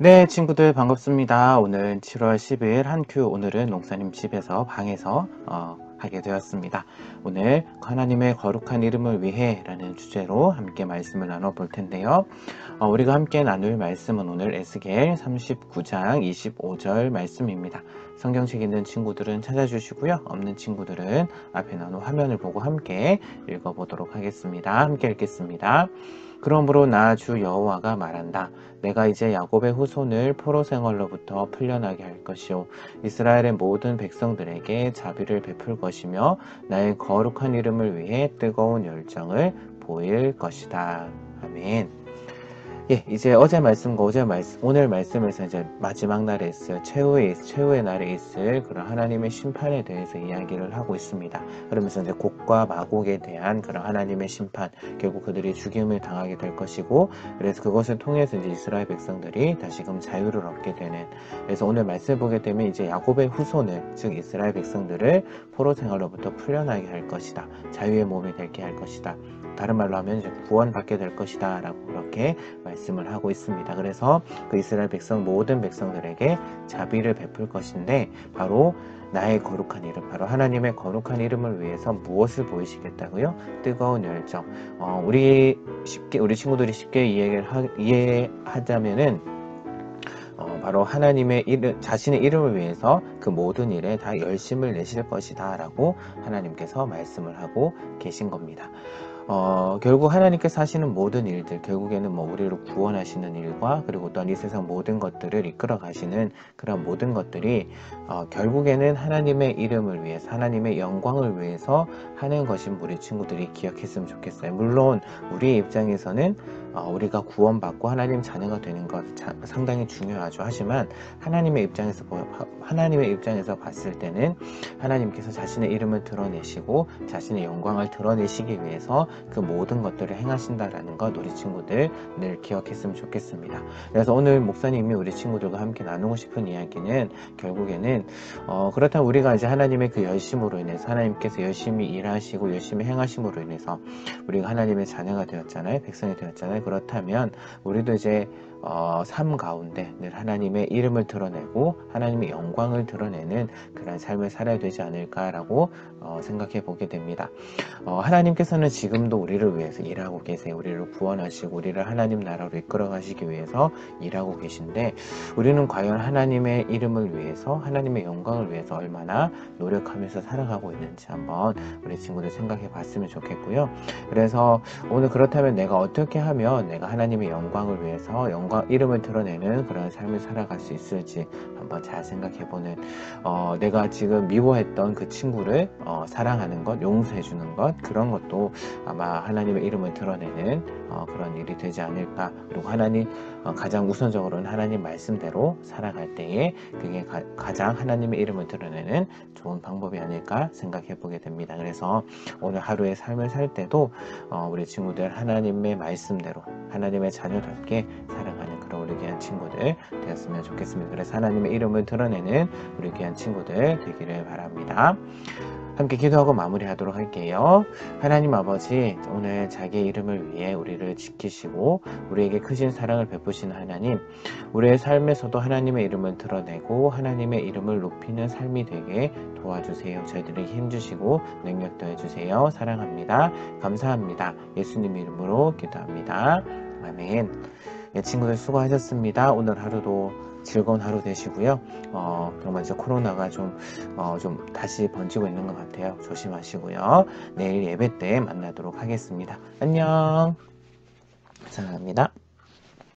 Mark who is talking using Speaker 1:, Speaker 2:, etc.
Speaker 1: 네, 친구들 반갑습니다. 오늘 7월 10일 한큐 오늘은 목사님 집에서 방에서 하게 되었습니다. 오늘 하나님의 거룩한 이름을 위해 라는 주제로 함께 말씀을 나눠볼 텐데요. 우리가 함께 나눌 말씀은 오늘 에스겔 39장 25절 말씀입니다. 성경책 있는 친구들은 찾아주시고요. 없는 친구들은 앞에 나눈 화면을 보고 함께 읽어보도록 하겠습니다. 함께 읽겠습니다. 그러므로 나 주 여호와가 말한다. 내가 이제 야곱의 후손을 포로 생활로부터 풀려나게 할 것이요 이스라엘의 모든 백성들에게 자비를 베풀 것이며 나의 거룩한 이름을 위해 뜨거운 열정을 보일 것이다. 아멘. 예, 이제 어제 말씀과 오늘 말씀에서 이제 마지막 날에 있을 최후의 날에 있을 그런 하나님의 심판에 대해서 이야기를 하고 있습니다. 그러면서 이제 곡과 마곡에 대한 그런 하나님의 심판, 결국 그들이 죽임을 당하게 될 것이고, 그래서 그것을 통해서 이제 이스라엘 백성들이 다시금 자유를 얻게 되는. 그래서 오늘 말씀을 보게 되면 이제 야곱의 후손을, 즉 이스라엘 백성들을 포로 생활로부터 풀려나게 할 것이다. 자유의 몸이 되게 할 것이다. 다른 말로 하면 이제 구원받게 될 것이다 라고 그렇게 말씀을 하고 있습니다. 그래서 그 이스라엘 모든 백성들에게 자비를 베풀 것인데, 바로 나의 거룩한 이름, 바로 하나님의 거룩한 이름을 위해서 무엇을 보이시겠다고요? 뜨거운 열정. 우리 친구들이 쉽게 이해하자면은 바로 하나님의 자신의 이름을 위해서 그 모든 일에 다 열심을 내실 것이다 라고 하나님께서 말씀을 하고 계신 겁니다. 결국 하나님께서 하시는 모든 일들, 결국에는 우리를 구원하시는 일과 그리고 또한 이 세상 모든 것들을 이끌어 가시는 그런 모든 것들이 결국에는 하나님의 이름을 위해서, 하나님의 영광을 위해서 하는 것인 우리 친구들이 기억했으면 좋겠어요. 물론 우리의 입장에서는 우리가 구원받고 하나님 자녀가 되는 것 상당히 중요하죠. 하지만 하나님의 입장에서 봤을 때는 하나님께서 자신의 이름을 드러내시고 자신의 영광을 드러내시기 위해서 그 모든 것들을 행하신다라는 것 우리 친구들 늘 기억했으면 좋겠습니다. 그래서 오늘 목사님이 우리 친구들과 함께 나누고 싶은 이야기는 결국에는 그렇다면 우리가 이제 하나님의 그 열심으로 인해서 하나님께서 열심히 일하시고 열심히 행하심으로 인해서 우리가 하나님의 자녀가 되었잖아요. 백성이 되었잖아요. 그렇다면 우리도 이제 삶 가운데 늘 하나님의 이름을 드러내고 하나님의 영광을 드러내는 그런 삶을 살아야 되지 않을까라고 생각해 보게 됩니다. 하나님께서는 지금도 우리를 위해서 일하고 계세요. 우리를 구원하시고 우리를 하나님 나라로 이끌어 가시기 위해서 일하고 계신데, 우리는 과연 하나님의 이름을 위해서, 하나님의 영광을 위해서 얼마나 노력하면서 살아가고 있는지 한번 우리 친구들 생각해 봤으면 좋겠고요. 그래서 오늘 그렇다면 내가 어떻게 하면 내가 하나님의 영광을 위해서 이름을 드러내는 그런 삶을 살아갈 수 있을지 한번 잘 생각해보는, 내가 지금 미워했던 그 친구를 사랑하는 것, 용서해주는 것, 그런 것도 아마 하나님의 이름을 드러내는 그런 일이 되지 않을까. 그리고 가장 우선적으로는 하나님 말씀대로 살아갈 때에 그게 가장 하나님의 이름을 드러내는 좋은 방법이 아닐까 생각해 보게 됩니다. 그래서 오늘 하루의 삶을 살 때도 우리 친구들 하나님의 말씀대로 하나님의 자녀답게 살아가는 그런 우리 귀한 친구들 되었으면 좋겠습니다. 그래서 하나님의 이름을 드러내는 우리 귀한 친구들 되기를 바랍니다. 함께 기도하고 마무리하도록 할게요. 하나님 아버지, 오늘 자기의 이름을 위해 우리를 지키시고 우리에게 크신 사랑을 베푸시는 하나님, 우리의 삶에서도 하나님의 이름을 드러내고 하나님의 이름을 높이는 삶이 되게 도와주세요. 저희들에게 힘주시고 능력 더해주세요. 사랑합니다. 감사합니다. 예수님 이름으로 기도합니다. 아멘. 예, 친구들 수고하셨습니다. 오늘 하루도 즐거운 하루 되시고요. 정말 이제 코로나가 좀 다시 번지고 있는 것 같아요. 조심하시고요. 내일 예배 때 만나도록 하겠습니다. 안녕. 사랑합니다.